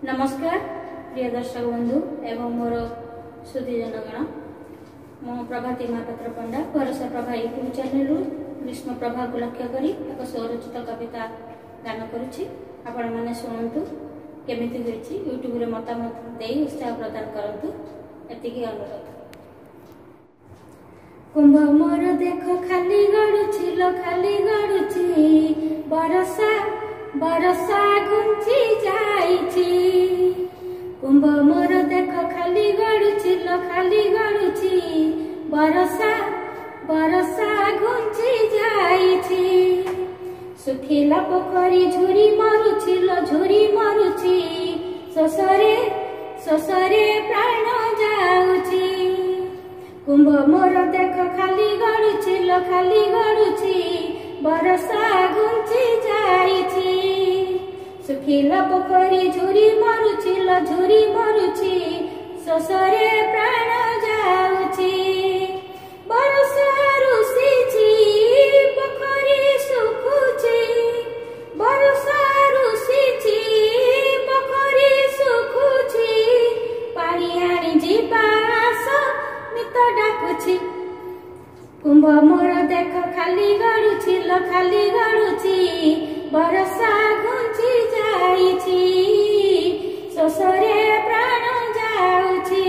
नमस्कार प्रिय दर्शक बंधु एवं मोर सुधी जनगण मो प्रभाती महापात्र पंडा भरोसा प्रभा यूट्यूब चैनल ग्रीष्म प्रभा को लक्ष्य कर एक स्वरचित कविता गान करुच्ची आपण मैंने शुणु केमिति होईची यूट्यूब रे मतामत दे उत्साह प्रदान करंतु एतिकी अनुरोध। कुंभ मोर देख खाली गड़ुची लो खाली गड़ुची बरसा बरसा घुंची जाईची। कुंभ मोर देख खाली गड़ुची लो खाली गड़ुची बरसा बरसा घुंची जाईची। सुखिला पोखरी झुरी मरुची लो झुरी मरुची ससरे ससरे प्राण जाऊची। कुंभ मोर देख खाली गड़ुची लो खाली गड़ुची बरसा घुंची जाईची। सुखिला पोखरी झुरी मरुची लो झुरी मरुची ससरे प्राण जाऊची। बरसा रुसीची पोखरी सुखुची बरसा रुसीची पोखरी सुखुची पानी आनी जीवा आस नित डाकुची। कुंभ मोर देख खाली गड़ुची लो खाली गड़ुची बरसा घुंची जाईची ससरे प्राण जाऊची।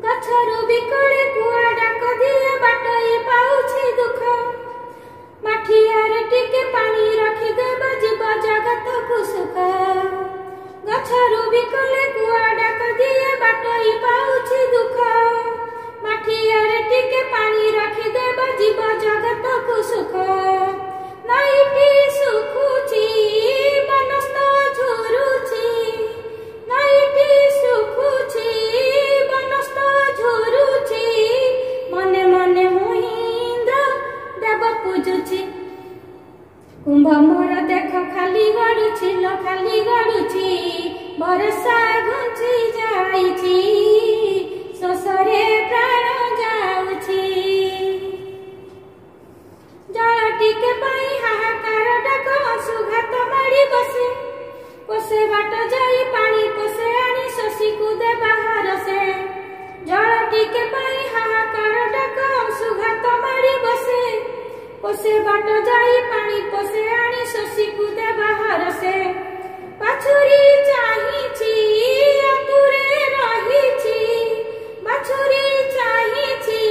गछरु बिकळे कुआ डाक दिए बाटई पाउछि दुख माठियार टिके पानी रखी देब जीव जगत को सुख। गछरु बिकळे कुआ डाक दिए बाटई पाउछि दुख माठियार टिके पानी रखी देब जीव जगत को सुख। नाइटी सुखुची बनस्त झुरुची नाइटी सुखुची बनस्त झुरुची मने मने मुहिंद्र देव पूजुची। कुंभ मोर देख खाली गड़ुची लो खाली गड़ुची बरसा घुंची जाईची ससरे प्राण जाऊची। जल टिके पाई हाहाकार डाक असुघात माड़ी बसे पोसे बाट जाई पानी पोसे आनी शशी को दे बाहर से। जल टिके पाई हाहाकार डाक असुघात माड़ी बसे पोसे बाट जाई पानी पोसे आनी शशी को दे बाहर से। बाछुरी चाहिची आतुरे रहीची बाछुरी चाहिची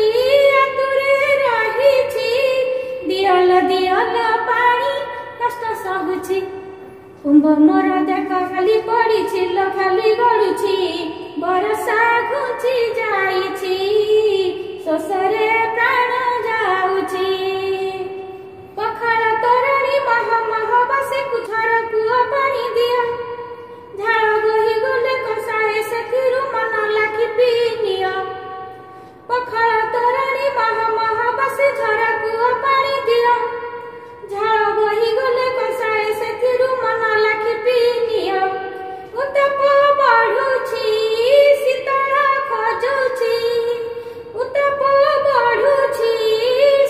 आतुरे रहीची दियल दियल पानी कष्ट सहुची। कुंभ मोर देख खाली पड़ीची लो खाली गड़ुची बरसा घुंची जाईची ससरे प्राण जाऊची। पखाल तोरणी मह मह बसे कुझर कुआ पानी दिया झाड़ बोही गले कसाए सेथिरु मन लाखी पीनिया। पखाल तोरणी मह मह बसे झरा कुआ पानी दिया झाड़ बोही गले कसाए सेथिरु मन लाखी पीनिया। उतप बढ़ुची शीतल खोजुची उतप बढ़ुची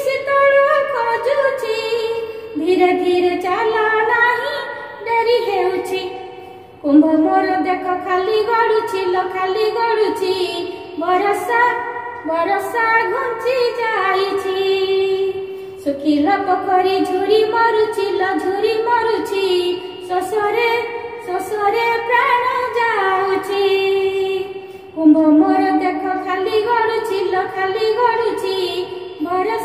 शीतल खोजुची धीरे धीरे चला नाही डरी हेउची। कुंभ मोर देख खाली गड़ुची लो खाली गड़ुची बरसा बरसा घुंची जाईची। सुखिला पोखरी झुरी मरुची लो झुरी मरुची ससरे ससरे प्राण जाऊची। कुंभ मोर देख खाली गड़ुची लो खाली गड़ुची बरसा